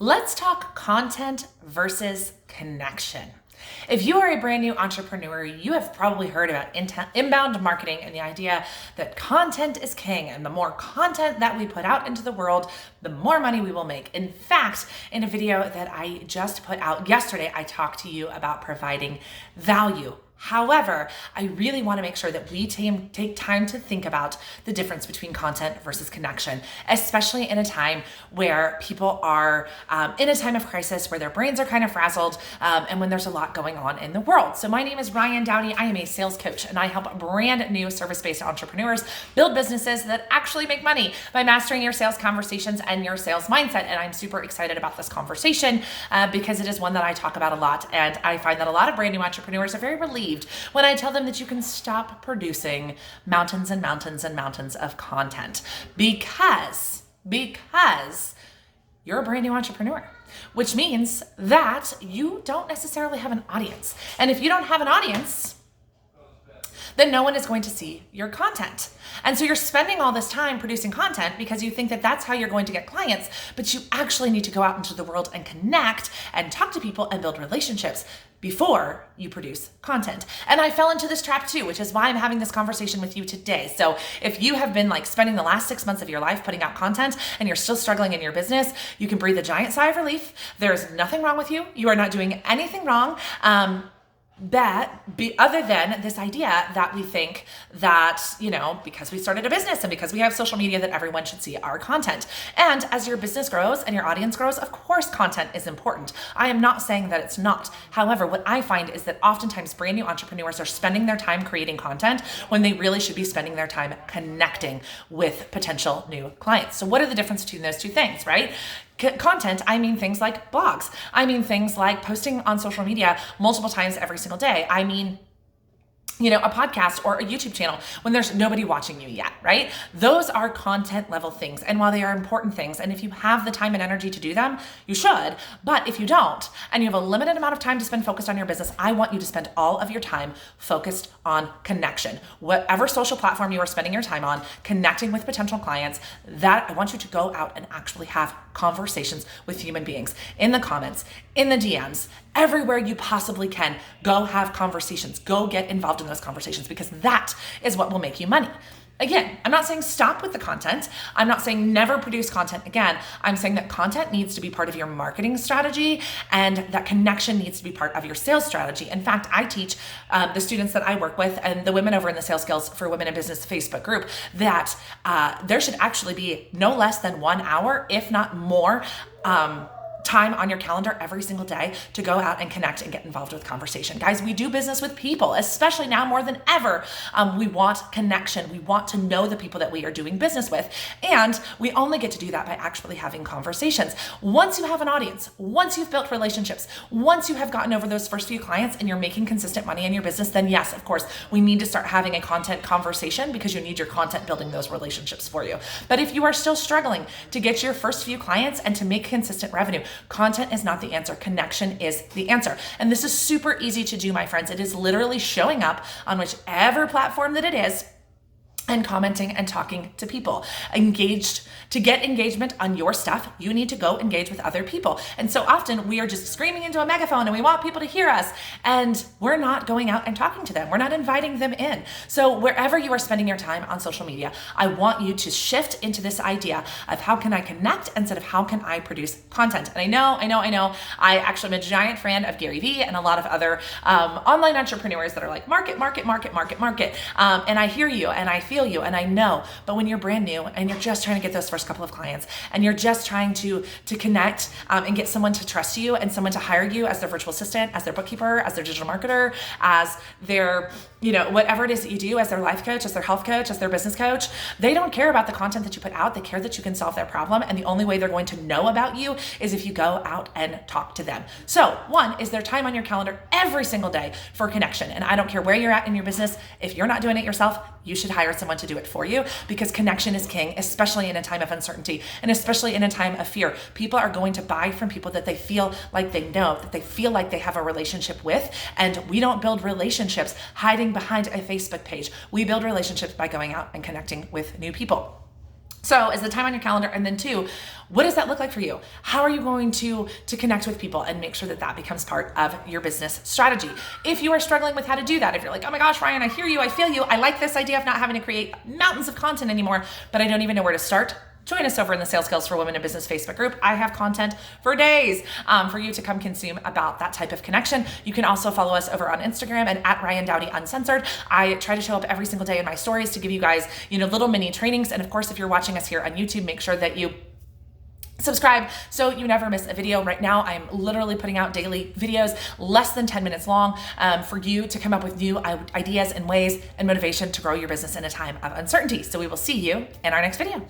Let's talk content versus connection. If you are a brand new entrepreneur, you have probably heard about inbound marketing and the idea that content is king, and the more content that we put out into the world, the more money we will make. In fact, in a video that I just put out yesterday, I talked to you about providing value. However, I really want to make sure that we take time to think about the difference between content versus connection, especially in a time where people are in a time of crisis, where their brains are kind of frazzled, and when there's a lot going on in the world. So my name is Ryan Downey. I am a sales coach, and I help brand new service-based entrepreneurs build businesses that actually make money by mastering your sales conversations and your sales mindset. And I'm super excited about this conversation because it is one that I talk about a lot. And I find that a lot of brand new entrepreneurs are very relieved when I tell them that you can stop producing mountains and mountains and mountains of content because you're a brand new entrepreneur, which means that you don't necessarily have an audience. And if you don't have an audience, then no one is going to see your content. And so you're spending all this time producing content because you think that that's how you're going to get clients, but you actually need to go out into the world and connect and talk to people and build relationships before you produce content. And I fell into this trap too, which is why I'm having this conversation with you today. So if you have been spending the last 6 months of your life putting out content and you're still struggling in your business, you can breathe a giant sigh of relief. There's nothing wrong with you. You are not doing anything wrong. Other than this idea that we think that, because we started a business and because we have social media, that everyone should see our content. And as your business grows and your audience grows, of course, content is important. I am not saying that it's not. However, what I find is that oftentimes brand new entrepreneurs are spending their time creating content when they really should be spending their time connecting with potential new clients. So what are the difference between those two things, right? Content, I mean things like blogs. I mean things like posting on social media multiple times every single day. I mean, a podcast or a YouTube channel when there's nobody watching you yet, right? Those are content level things. And while they are important things, and if you have the time and energy to do them, you should. But if you don't, and you have a limited amount of time to spend focused on your business, I want you to spend all of your time focused on connection. Whatever social platform you are spending your time on, connecting with potential clients, that I want you to go out and actually have conversations with human beings in the comments, in the DMs, everywhere you possibly can. Go have conversations. Go get involved in those conversations because that is what will make you money. Again, I'm not saying stop with the content. I'm not saying never produce content again. I'm saying that content needs to be part of your marketing strategy and that connection needs to be part of your sales strategy. In fact, I teach the students that I work with and the women over in the Sales Skills for Women in Business Facebook group that there should actually be no less than 1 hour, if not more, time on your calendar every single day to go out and connect and get involved with conversation. Guys, we do business with people, especially now more than ever. We want connection. We want to know the people that we are doing business with. And we only get to do that by actually having conversations. Once you have an audience, once you've built relationships, once you have gotten over those first few clients and you're making consistent money in your business, then yes, of course, we need to start having a content conversation because you need your content building those relationships for you. But if you are still struggling to get your first few clients and to make consistent revenue, content is not the answer. Connection is the answer. And this is super easy to do, my friends. It is literally showing up on whichever platform that it is and commenting and talking to people. Engaged. To get engagement on your stuff, you need to go engage with other people. And so often we are just screaming into a megaphone and we want people to hear us and we're not going out and talking to them. We're not inviting them in. So wherever you are spending your time on social media, I want you to shift into this idea of how can I connect instead of how can I produce content. And I know. I actually am a giant fan of Gary Vee and a lot of other online entrepreneurs that are like market. And I hear you and I feel you and I know, but when you're brand new and you're just trying to get those first couple of clients and you're just trying to connect and get someone to trust you and someone to hire you as their virtual assistant, as their bookkeeper, as their digital marketer, as their, whatever it is that you do, as their life coach, as their health coach, as their business coach, they don't care about the content that you put out. They care that you can solve their problem. And the only way they're going to know about you is if you go out and talk to them. So one is there time on your calendar every single day for connection. And I don't care where you're at in your business. If you're not doing it yourself, you should hire someone to do it for you because connection is king, especially in a time of uncertainty and especially in a time of fear. People are going to buy from people that they feel like they know, that they feel like they have a relationship with. And we don't build relationships hiding behind a Facebook page. We build relationships by going out and connecting with new people. So is the time on your calendar? And then 2, what does that look like for you? How are you going to connect with people and make sure that that becomes part of your business strategy? If you are struggling with how to do that, if you're like, oh my gosh, Ryan, I hear you, I feel you, I like this idea of not having to create mountains of content anymore, but I don't even know where to start, join us over in the Sales Skills for Women in Business Facebook group. I have content for days for you to come consume about that type of connection. You can also follow us over on Instagram and at Ryan Dowdy Uncensored. I try to show up every single day in my stories to give you guys, little mini trainings. And of course, if you're watching us here on YouTube, make sure that you subscribe so you never miss a video. Right now, I'm literally putting out daily videos, less than 10 minutes long, for you to come up with new ideas and ways and motivation to grow your business in a time of uncertainty. So we will see you in our next video.